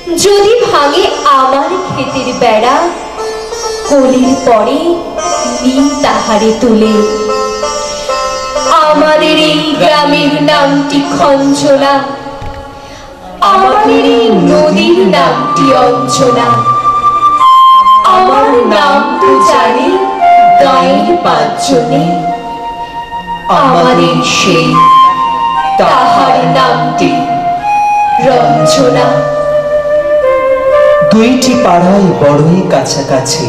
যদি ভাঙে আমার ক্ষেতের বেড়া, কলির পরে নীল তাহারে তুলে। আমাদের এই গ্রামের নামটি খঞ্জনা, আমাদের এই নদীর নামটি অঞ্জনা। আমার নাম তো জানে গাঁয়ের পাঁচজনে, আমাদের সেই তাহার নামটি রঞ্জনা। দুইটি পাড়ায় বড়ই কাছাকাছি,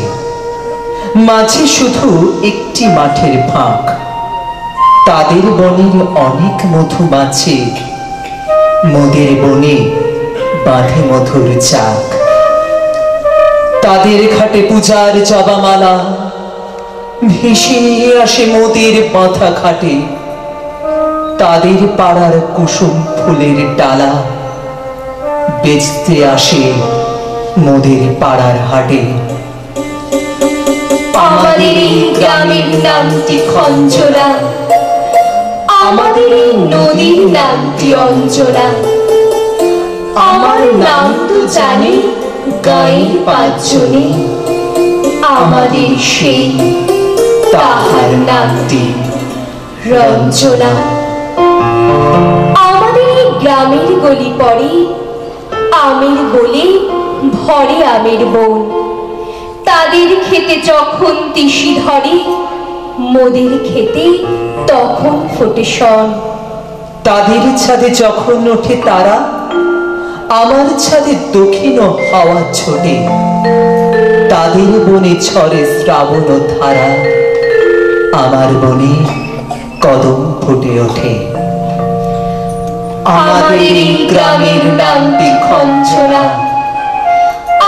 মাঝে শুধু একটি মাঠের ফাঁক। তাদের বনের অনেক মধুমাছি, মোদের বনে বাঁধে মধুর চাক। তাদের ঘাটে পূজার জবামালা ভেসে আসে মোদের বাঁধা ঘাটে। তাদের পাড়ার কুসুম ফুলের ডালা বেচতে আসে মোদের পাড়ার হাটে। আমাদের এই গ্রামের নামটি খঞ্জনা, আমাদের এই নদীর নামটি অঞ্জনা। আমার নাম তো জানে গাঁয়ের পাঁচজনে, আমাদের সেই তাহার নামটি রঞ্জনা। আমাদের এই গ্রামের গলি পড়ে আমের বলে ভরে আমের বন। তাদের খেতে যখন তিসি ধরে, মোদের খেতে তখন ফোটে শন। তাদের ছাদে যখন ওঠে তারা, আমার ছাদে দক্ষিণ হাওয়া ছোটে। তাদের বনে ছড়ে শ্রাবণ ধারা, আমার বনে কদম ফুটে ওঠে। আমাদের এই গ্রামের নামটি খঞ্জনা,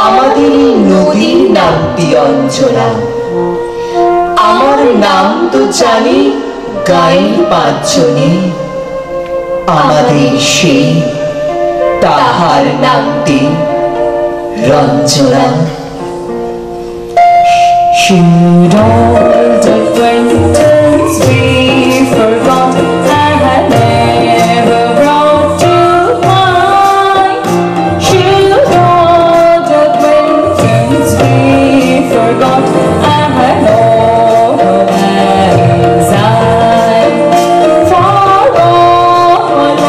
আমাদের এই নদীর নামটি অঞ্জনা। আমার নাম তো জানে গাঁয়ের পাঁচজনে, আমাদের সেই তাহার নামটি Ranjana. Should all the acquaintance be forgotten, I had never brought to mind. Should all the acquaintance be forgotten, I had no anxiety. For all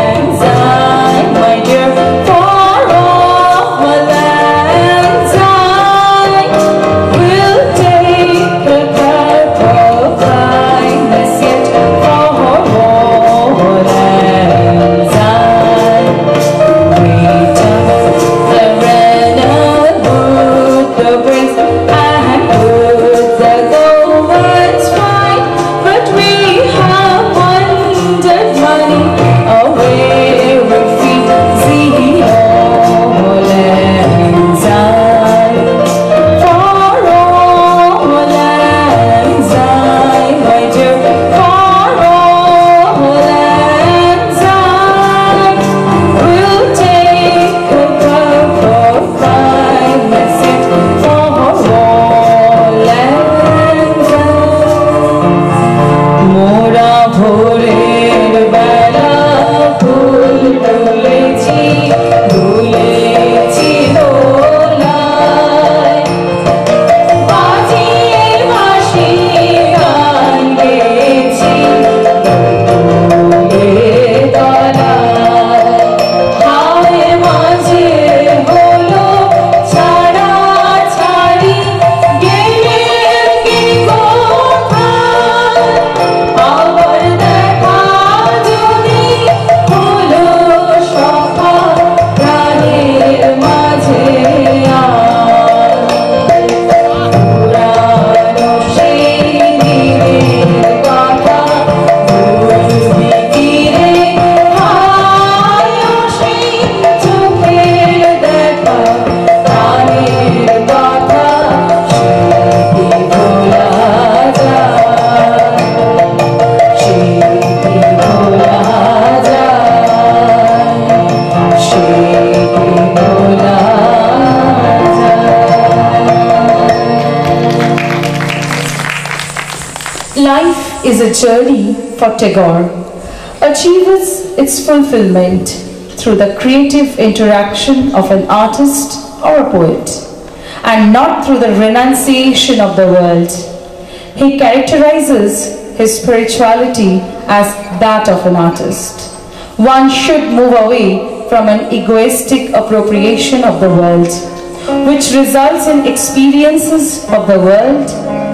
anxiety, my dear, for all anxiety, we'll take a cup of kindness yet. For all anxiety, we took the red wood, the bricks, and put the gold's fine. But we have wandered money away with feet, see all anxiety. For all anxiety, my dear, for all anxiety, we'll take a cup of kindness yet. For all anxiety, মোরা ভোরের বেলা ফুল তুলেছি, তুলেছি দোলায়, বাজিয়ে বাঁশি গান গেয়েছি দোলের তলায়। হায় মাঝে হলো ছাড়াছাড়ি, গেলেন কি কোথায়? আবার দেখা যদি হলো সখা, প্রাণের মাঝে পুরানো সেই দিনের কথা ভুলবি কি রে? হায় সেই চোখের দেখা, প্রাণের কথা সে কি ভোলা যায়? সে কি ভোলা যায়? সে কি ভোলা যায়? Life is a journey for Tagore, achieves its fulfillment through the creative interaction of an artist or a poet, and not through the renunciation of the world. He characterizes his spirituality as that of an artist. One should move away from an egoistic appropriation of the world, which results in experiences of the world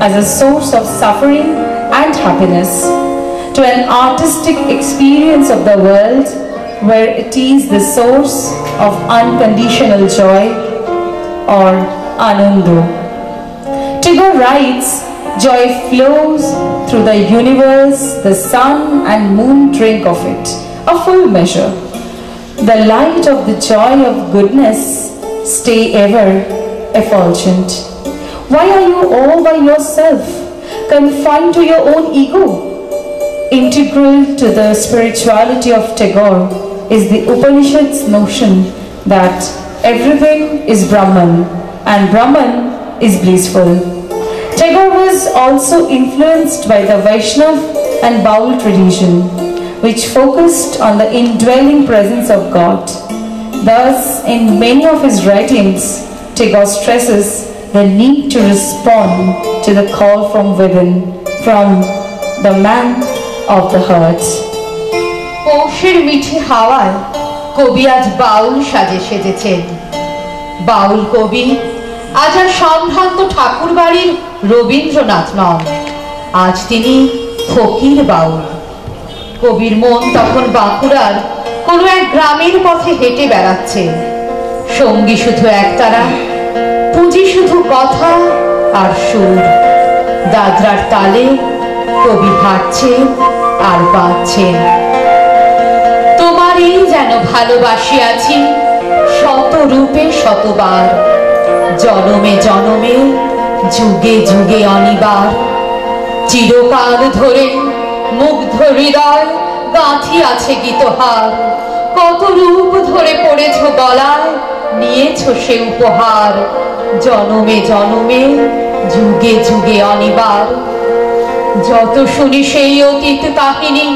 as a source of suffering and happiness, to an artistic experience of the world where it is the source of unconditional joy or anando. Tagore writes, joy flows through the universe, the sun and moon drink of it, a full measure. The light of the joy of goodness stay ever effulgent. Why are you all by yourself, confined to your own ego? Integral to the spirituality of Tagore is the Upanishad's notion that everything is Brahman and Brahman is blissful. Tagore was also influenced by the Vaishnav and Baul tradition, which focused on the indwelling presence of God. Thus, in many of his writings, Tagore stresses the need to respond to the call from within, from the man of the heart. পৌষের মিঠে হাওয়ায় কবি আজ বাউল সাজে সেজেছেন। বাউল কবি আজ আর সম্ভ্রান্ত ঠাকুর বাড়ির রবীন্দ্রনাথ নন, আজ তিনি ফকির বাউল। কবির মন তখন বাঁকুড়ার কোনো এক গ্রামের পথে হেঁটে বেড়াচ্ছে, সঙ্গী শুধু একতারা, পুঁজি শুধু কথা আর সুর। দাদরার তালে কবি হাঁটছেন আর বাঁচছেন। তোমারই যেন ভালোবাসিয়াছি শত রূপে শতবার, জনমে জনমে যুগে যুগে অনিবার। চিরকাল ধরে মুগ্ধ হৃদয় গাঁথি আছে গীতহার, কত রূপ ধরে পড়েছ গলায়, নিয়েছ সে উপহার। জনমে জনমে যুগে যুগে অনিবার। যত শুনি সেই অতীত কাহিনী,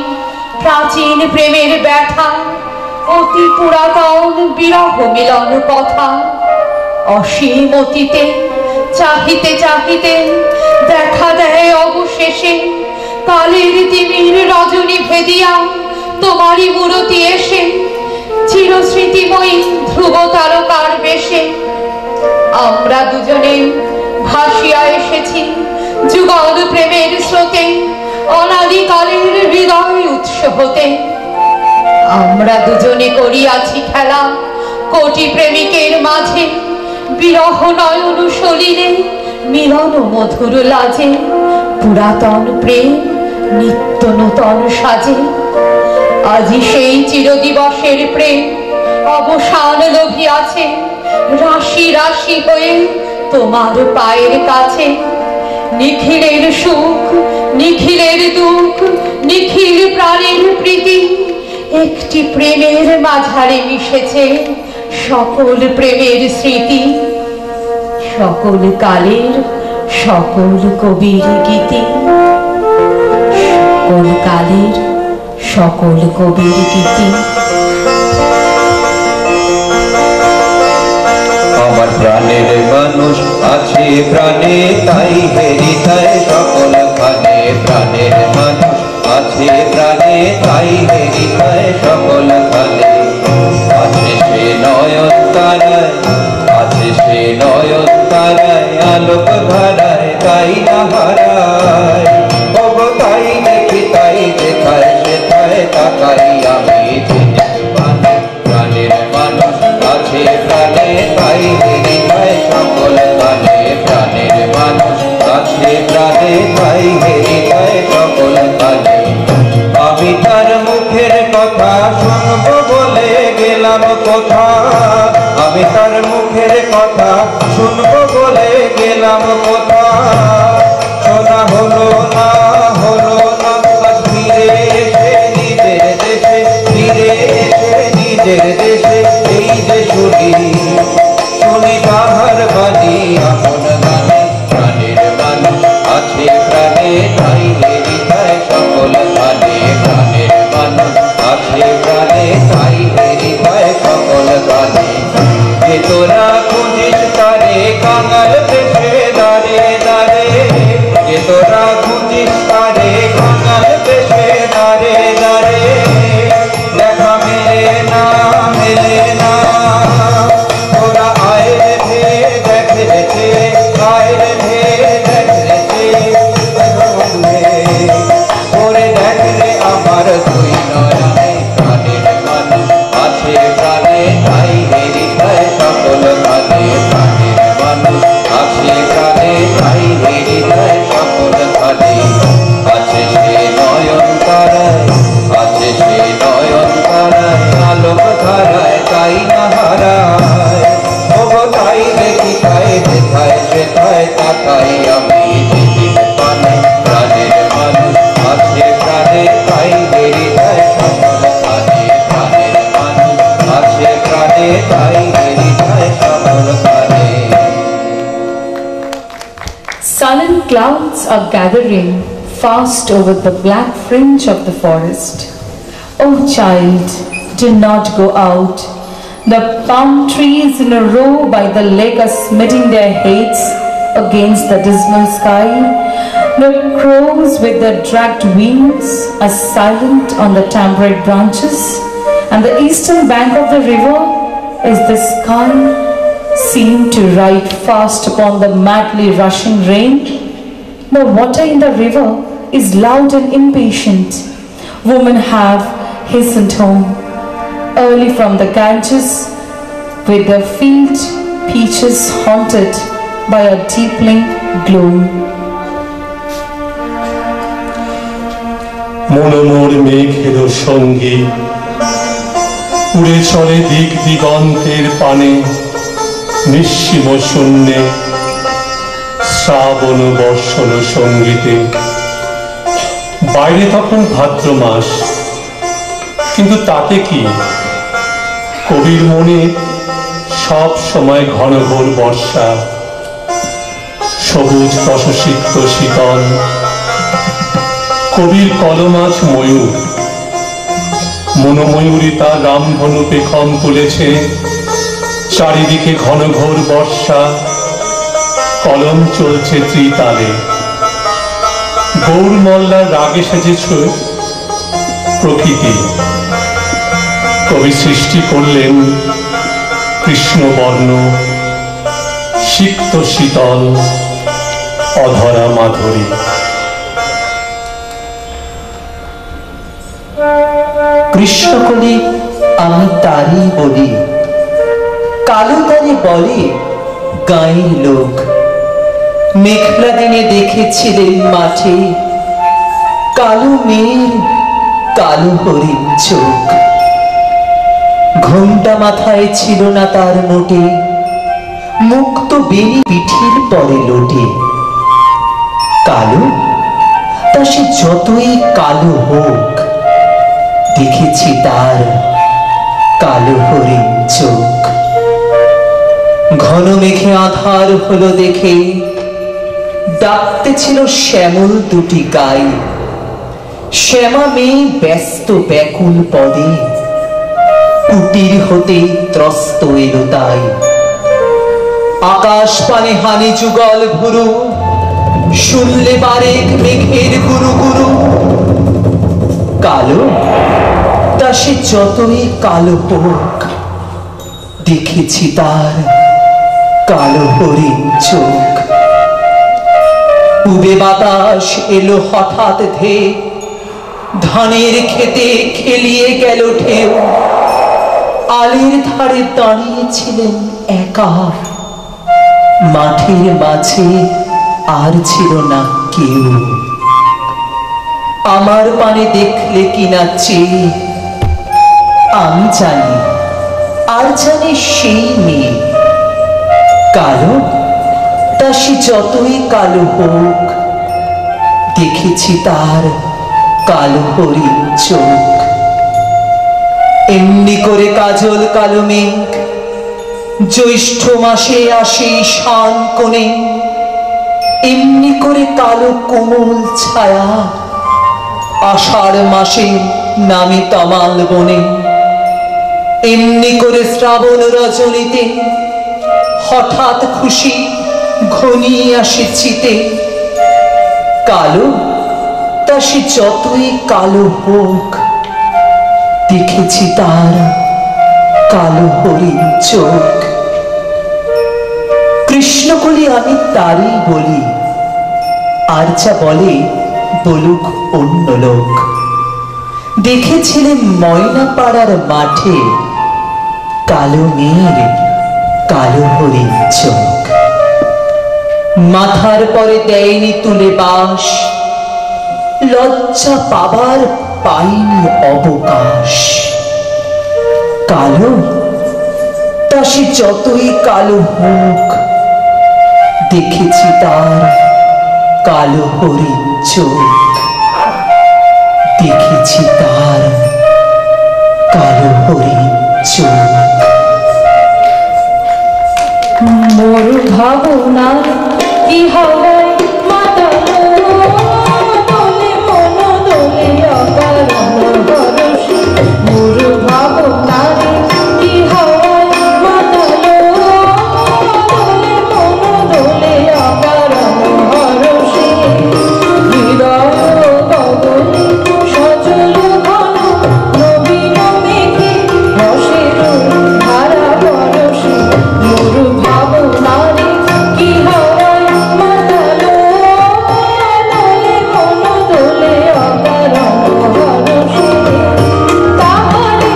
প্রাচীন প্রেমের ব্যথা, অতি পুরাতন বিরহ মিলন কথা। অসীম অতীতে চাহিতে চাহিতে দেখা দেয় অবশেষে কালের তিমির রজনী ভেদিয়া তোমারই মূরতি এসে, চিরস্মৃতিময়ী ধ্রুব তারকার বেশে। আমরা দুজনে ভাসিয়া এসেছি যুগল প্রেমের স্রোতে, অনাদিকালের হৃদয় উৎস হতে। আমরা দুজনে করিয়াছি খেলা কোটি প্রেমিকের মাঝে, বিরহ নয়ন সলিলে মিলন মধুর লাজে। পুরাতন প্রেম নিত্য নূতন সাজে, আজি সেই চিরদিবসের প্রেম অবসান লোভিয়াছে, রাশি রাশি হয়ে তোমার পায়ের কাছে। নিখিলের সুখ নিখিলের দুঃখ নিখিল প্রাণের প্রীতি, একটি প্রেমের মাঝারে মিশেছে সকল প্রেমের স্মৃতি। সকল কালের সকল কবির গীতি, সকল কালের সকল কবির গীতি। আমার প্রাণের মানুষ আছে প্রাণে, তাই হৃদয় সকল খানে। প্রাণের মানুষ আছে প্রাণে, তাই হৃদয় সকল খানে। আছে সে নয়ন তারায়, আছে সে নয়ন তারায়, আলোক ধারায় তাই না হারায়। ওগো তাই দেখি তাই দেখায়, সেথায় তাকাই আমি চিনি। প্রাণের মানুষ আছে প্রাণে, তাই হৃদয় সকল খানে। প্রাণের মানুষ আছে প্রাণে, তাই হৃদয় সকল খানে। আমি তার মুখের কথা শুনবো বলে গেলাম কোথা, আমি তার মুখের কথা শুনবো বলে গেলাম কোথা। শোনা হলো না হলো না, আজ ফিরে এসে নিজের দেশে, ফিরে এসে নিজের দেশে এই যে শুনি, শুনি তাহার বাণী আপন গানে। প্রাণের মানুষ আছে প্রাণে, তাই হৃদয় সকল খানে। প্রাণের মানুষ আছে প্রাণে, তাই হৃদয় কাঙাল বেশে দাঁড়ে দাঁড়ে যে তোরা খুঁজিস তারে কাঙাল বেশে দাঁড়ে দাঁড়ে দেখা মেলে না তোরা আয় রে দেখ রেছে আয় রে দেখ রেছে ওরে দেখ রে আমার দুই নয়নে প্রাণের মানুষ আছে প্রাণে তাই হৃদয় সকল খানে প্রাণের মানুষ আছে প্রাণে তাই হৃদয় সকল খানে আছে সে নয়ন তারায় আছে সে নয়ন তারায় আলোক ধারায় তাই না হারায় ওগো তাই দেখি তাই দেখায় সেথায় তাকাই আমি যেদিন পানে প্রাণের মানুষ আছে প্রাণে তাই হৃদয় সকল খানে প্রাণের মানুষ আছে প্রাণে তাই হৃদয় সকল খানে Sullen clouds are gathering fast over the black fringe of the forest. Oh child, do not go out. The palm trees in a row by the lake are smiting their heads against the dismal sky. The crows with their dragged wings are silent on the tamarind branches, and the eastern bank of the river is the sky seemed to ride fast upon the madly rushing rain. The water in the river is loud and impatient. Women have hastened home early from the Ganges with their field peaches haunted by a deepening gloom. মনোমোর মেঘের সঙ্গী উড়ে চলে দিক দিগন্তের পানে নিঃসীম শূন্যে শ্রাবণ বর্ষণ সঙ্গীতে। বাইরে তখন ভাদ্র মাস, কিন্তু তাতে কি, কবির মনে সব সময় ঘন ঘোর বর্ষা, সবুজ প্রশসিক্ত শীতল। কবির কলমাছ ময়ূর, মনোময়ূরী তার রামধনু পেখম তুলেছে। চারিদিকে ঘন ঘোর বর্ষা, কলম চলছে ত্রিতালে। গৌর মল্লার রাগে সেজেছে প্রকৃতি। কবি সৃষ্টি করলেন কৃষ্ণবর্ণ, সিক্ত শীতল, অধরা মাধুরী। কৃষ্ণ কলি আমি তারই বলি, কালো তারে বলে গাঁয়ের লোক। মেঘলা দিনে দেখেছিলেন মাঠে কালো মেয়ের কালো হরিণ চোখ। ঘোমটা মাথায় ছিল না তার মোটে, মুক্ত বেনি পিঠির পরে লোটে। কালো তা সে যতই কালো হোক, দেখেছি তার কালো হরিণ চোখ। ঘন মেঘে আধার হলো দেখে ডাকতে ছিল শ্যামল দুটি গাই। শ্যামা মেয়ে ব্যস্ত ব্যাকুল পদে, কুটির হতে ত্রস্ত এলো তাই। আকাশ পানে হানি যুগল ভুরু, শুনলে বারেক মেঘের গুরু গুরু। কালো তা সে যতই কালো হোক, দেখেছি তার কালো হরিণ চোখ। উবে বাতাস এলো হঠাৎ ধে, ধানের খেতে খেলিয়ে গেল ঢেউ। আলের ধারে দাঁড়িয়েছিলেন একা, মাঠের মাঝে আর ছিল না কেউ। আমার পানে দেখলে কিনা চেয়ে আমি জানি, আর জানি সেই মেয়ে। কালো তা সে যতই কালো হোক, দেখেছি তার কালো হরিণ চোখ। এমনি করে কাজল কালো মেঘ জ্যৈষ্ঠ মাসে আসে শান কোণে। এমনি করে কালো কোমল ছায়া আষাঢ় মাসে নামে তমাল বনে। এমনি করে শ্রাবণ রজনীতে হঠাৎ খুশি ঘনিয়ে আসে চিতে, কালো তা সে যতই কালো হোক, দেখেছি তার কালো হরিণ চোখ। কৃষ্ণকলি আমি তারই বলি, আর যা বলে বলুক অন্য লোক। দেখেছিলেন ময়না পাড়ার মাঠে, কালো মেয়ের কালো হরিণ চোখ। মাথার পরে দেয়নি তুলে বাঁশ, লজ্জা পাবার পাইনি অবকাশ। কালো তা সে যতই কালো হোক, দেখেছি তার কালো হরিণ চোখ। দেখেছি তার কালো হরিণ চোখ। মরু ভাবনা কি হাওয়ায় মাতালো, দোলে মন দোলে অকারণ বরষে। মরু ভাবনা কি হাওয়ায় মাতালো, দোলে মন দোলে অকারণ বরষে। হৃদয় গগনে সজল ঘন নবীন মেঘে রসের ধারা বরষে। মরু ভাবনারে কি হাওয়ায় মাতালো, দোলে মন দোলে অকারণ বরষে। তাহারে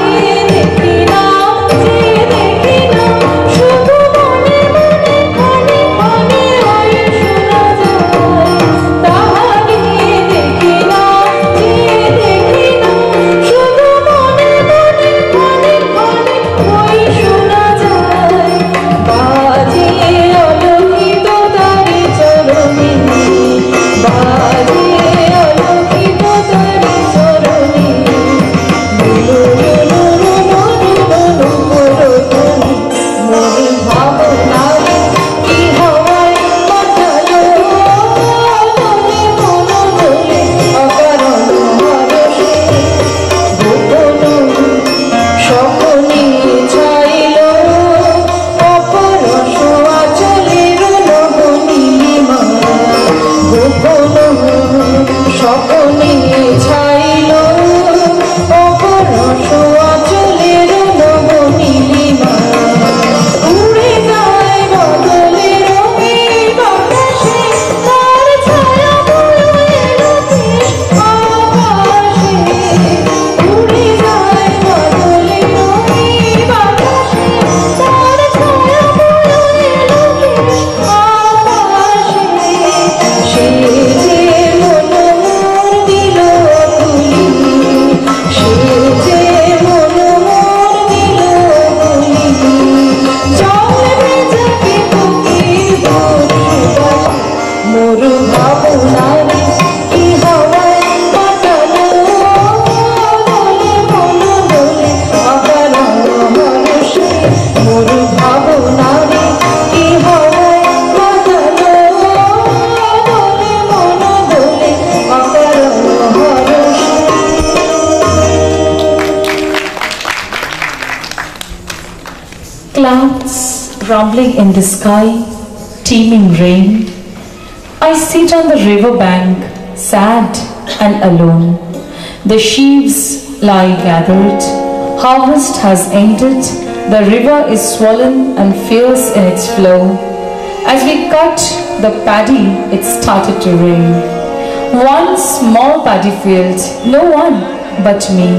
দেখি না যে দেখি না, শুধু মনে মনে ক্ষণে ক্ষণে ওই শোনা যায়। তাহারে দেখি না যে দেখি না, শুধু মনে মনে ক্ষণে ক্ষণে ওই শোনা যায়। বাজে অলৌকিক তারি চরণে, বাজে অলৌকিক তারি চরণে। লুলু লুলু লুলু লুলু করতনি, মরু ভাবনারে কি হাওয়ায় মাতালো, দোলে মন দোলে অকারণ বরষে। গোপন স্বপনে ছাইল অপরশ আঁচলের নবনীলিমা। গোপন স্বপনে ছাইল অপরশ আঁচলের নবনীলিমা। উড়ে যায় বদলের মেঘ বাতাসে, তার ছায়া বয়ে এলো দেশ আকাশে। উড়ে যায় বদলের মেঘ বাতাসে, তার ছায়া বয়ে এলো দেশ আকাশে। সে যে মন মোর দিল তুলি, সে যে মন মোর দিল তুলি। জল ভেজা কেতকীর বর্ষবাসে, মরু ভাবনারে কি হাওয়ায় মাতালো, দোলে মন দোলে অকারণ বরষে। মরু ভাবনারে কি হাওয়ায় মাতালো, দোলে মন দোলে অকারণ বরষে। Clouds rumbling in the sky, teeming rain. I sit on the river bank, sad and alone. The sheaves lie gathered, harvest has ended, the river is swollen and fierce in its flow. As we cut the paddy, it started to rain. One small paddy field, no one but me.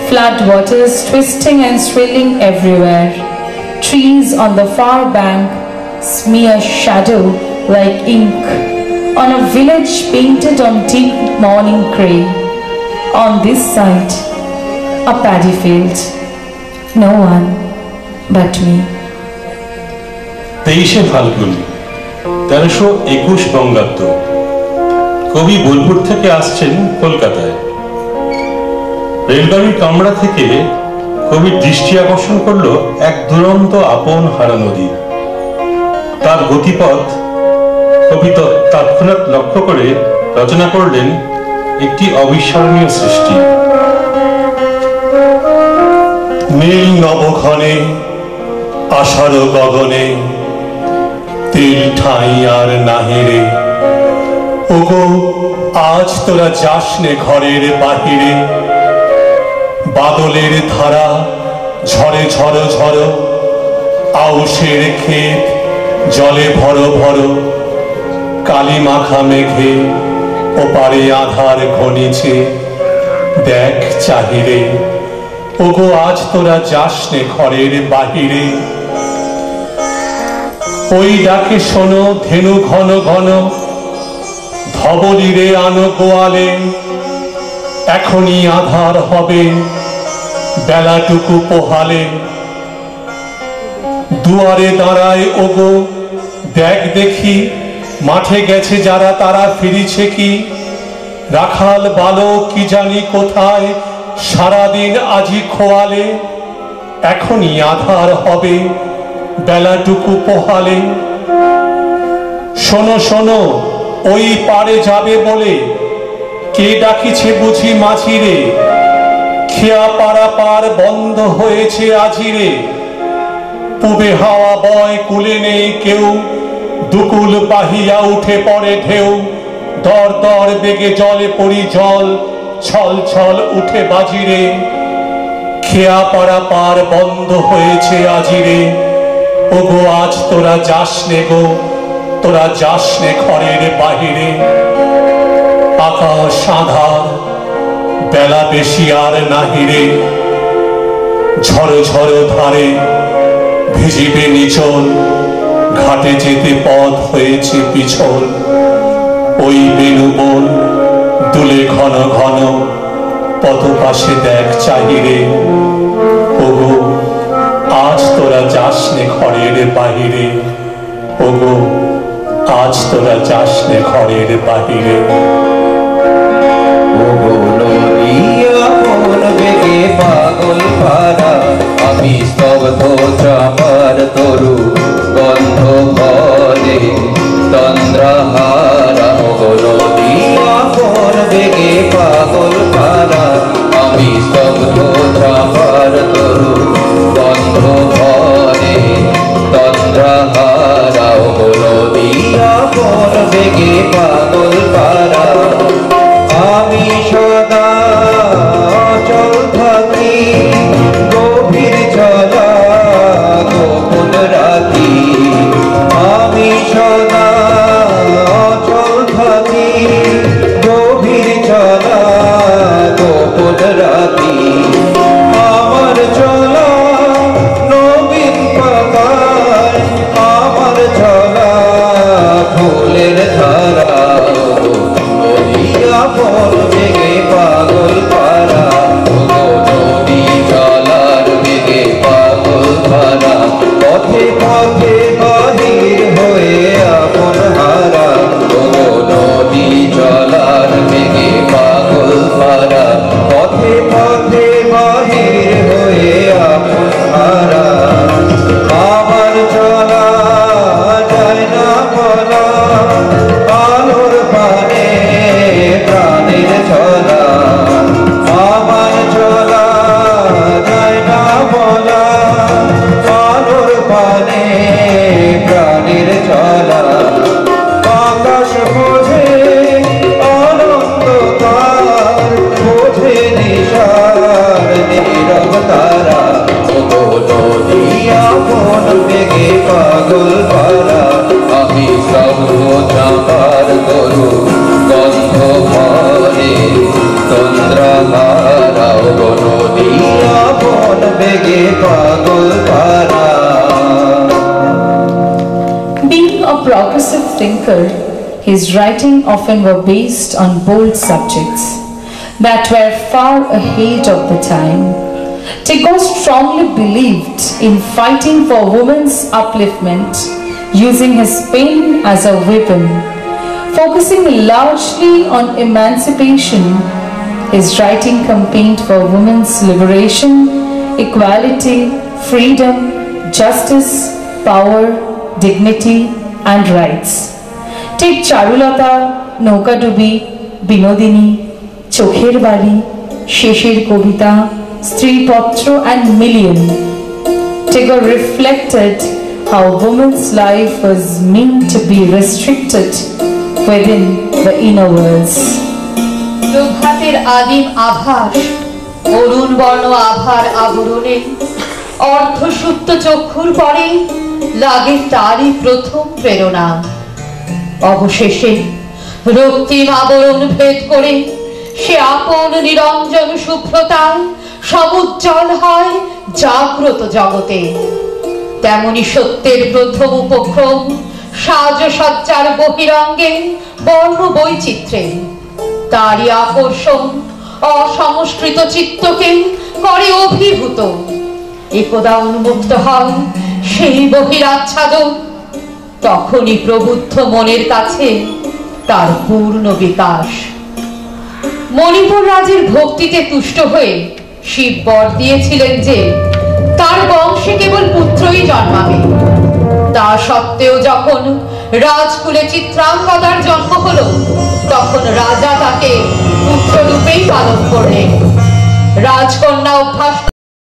Flood waters twisting and swirling everywhere. Trees on the far bank smear shadow like ink on a village painted on deep morning grey. On this side, a paddy field, no one but me. 23শে ফাল্গুন 1321 বঙ্গাব্দ। কবি বোলপুর থেকে আসছেন কলকাতায়। রেলগাড়ির কামরা থেকে কবির দৃষ্টি আকর্ষণ করলো এক দুরন্ত আপন হারা নদী। তার গতিপথ কবি তৎক্ষণাৎ লক্ষ্য করে রচনা করলেন একটি অবিস্মরণীয় সৃষ্টি। নীল নবক্ষণে আষাঢ় গগনে তেল ঠাঁই আর নাহিরে। ওগো আজ তোরা যাস নে ঘরের বাহিরে, বাদলের ধারা ঝরে ঝড় ঝড়, আউশের ক্ষেত জলে ভর ভর, কালি মাখা মেঘে ওপারে আধার ঘনিছে, দেখ চাহিরে। ওগো আজ তোরা যাস নে ঘরের বাহিরে। ওই ডাকে শোনো ধেনু ঘন ঘন, ধবলিরে আনো গোয়ালে, এখনই আধার হবে বেলাটুকু পোহালে। দুয়ারে দাঁড়ায় ওগো দেখ দেখি, মাঠে গেছে যারা তারা ফিরিছে কি? রাখাল বালক কি জানি কোথায়, সারাদিন আজি খোয়ালে, এখনই আধার হবে বেলাটুকু পোহালে। শোনো শোনো ওই পারে যাবে বলে, কে ডাকিছে বুঝি মাঝিরে? খেয়া পাড়া পার বন্ধ হয়েছে আজিরে, পুবে হাওয়া বয় কুলে নেই কেউ, দুকুল বাহিয়া উঠে পড়ে ঢেউ। দর দর বেগে জলে পড়ি জল, ছল ছল উঠে বাজিরে। খেয়া পাড়া পার বন্ধ হয়েছে আজিরে। ওগো আজ তোরা যাস নে গো, তোরা যাস নে ঘরের বাহিরে। আকাশ আধার বেলা বেশি আর নাহিরে, ঝড় ঝড় ধারে ভিজিবে নিচল, ঘাটে যেতে পথ হয়েছে পিছল। ওই বেণুবন দুলে ঘন ঘন, পথ পাশে দেখ চাহিরে। ওগো আজ তোরা যাস নে ঘরের বাহিরে। ওগো আজ তোরা যাস নে ঘরের বাহিরে। বেগে পাগল পারা, আমি স্তব্ধ চাপার তরু গন্ধ ভরে তন্দ্রাহারা। নদীয়াপন বেগে পাগল পারা, আমি স্তব্ধ চাপার তরু গন্ধ ভরে তন্দ্রাহারা। নদীয়াপন বেগে পাগল পারা, আমি সদা চল থাকি গভীর চলা গোপন রাখি। আমি সদা চল থাকি গভীর চলা গোপন রাখি। আমার চলা নবীন পাতায়, আমার চলা ফুলের ধারা। নদীয়াপন বেগে পাগল পারা, নদী চলার বেগে পাগল পারা। পথে পথে বাহির হয়ে আপন হারা, নদী চলার বেগে পাগল পারা। পথে পথে বাহির হয়ে আপন হারা। আমার চলা যায় না বলা, আলোর পানে প্রাণের চলা। আমার চলা যায় না বলা, আলোর পানে প্রাণের চলা। আকাশ বোঝে অনন্ত তার, বোঝে নিশার নীরব তারা। নদীয়াপন বেগে পাগল পারা, আমি সব চাপার তরু গন্ধ ভরে তন্দ্রাহারা। নদীয়াপন বেগে পাগল পারা। Being a progressive thinker, his writing often were based on bold subjects that were far ahead of the time. Tagore strongly believed in fighting for women's upliftment, using his pen as a weapon. Focusing largely on emancipation, his writing campaigned for women's liberation, equality, freedom, justice, power, dignity and rights. Take Charulata, Nokadubi, Binodini, Chokher Bari, Sheshir Kobita, Stripatra and Million. Tagore reflected how woman's life was meant to be restricted within the inner worlds. প্রভাতের আদিম আভাস অরুণ বর্ণ আভার আবরণে অর্ধসুপ্ত চক্ষুর পরে লাগে তারই প্রথম প্রেরণা। অবশেষে রক্তিম আবরণ ভেদ করে সে আপন নিরঞ্জন শুভ্রতায় সমুজ্জ্বল হয় জাগ্রত জগতে। তেমনি সত্যের প্রথম উপক্রম সাজসজ্জার বহিরঙ্গে বর্ণ বৈচিত্র্যে তারই আকর্ষণ অসংস্কৃত চিত্তকে করে অভিভূত। একদা উন্মুক্ত হয় সেই বহিরাচ্ছাদন, তখনই প্রবুদ্ধ মনের কাছে তার পূর্ণ বিকাশ। মণিপুর রাজের ভক্তিতে তুষ্ট হয়ে শিব বর দিয়েছিলেন যে তার বংশে কেবল পুত্রই জন্মাবে। তা সত্ত্বেও যখন রাজকুলে চিত্রাঙ্গদার জন্ম হলো, তখন রাজা তাকে পুত্ররূপেই পালন করলেন। রাজকন্যা অভ্যাস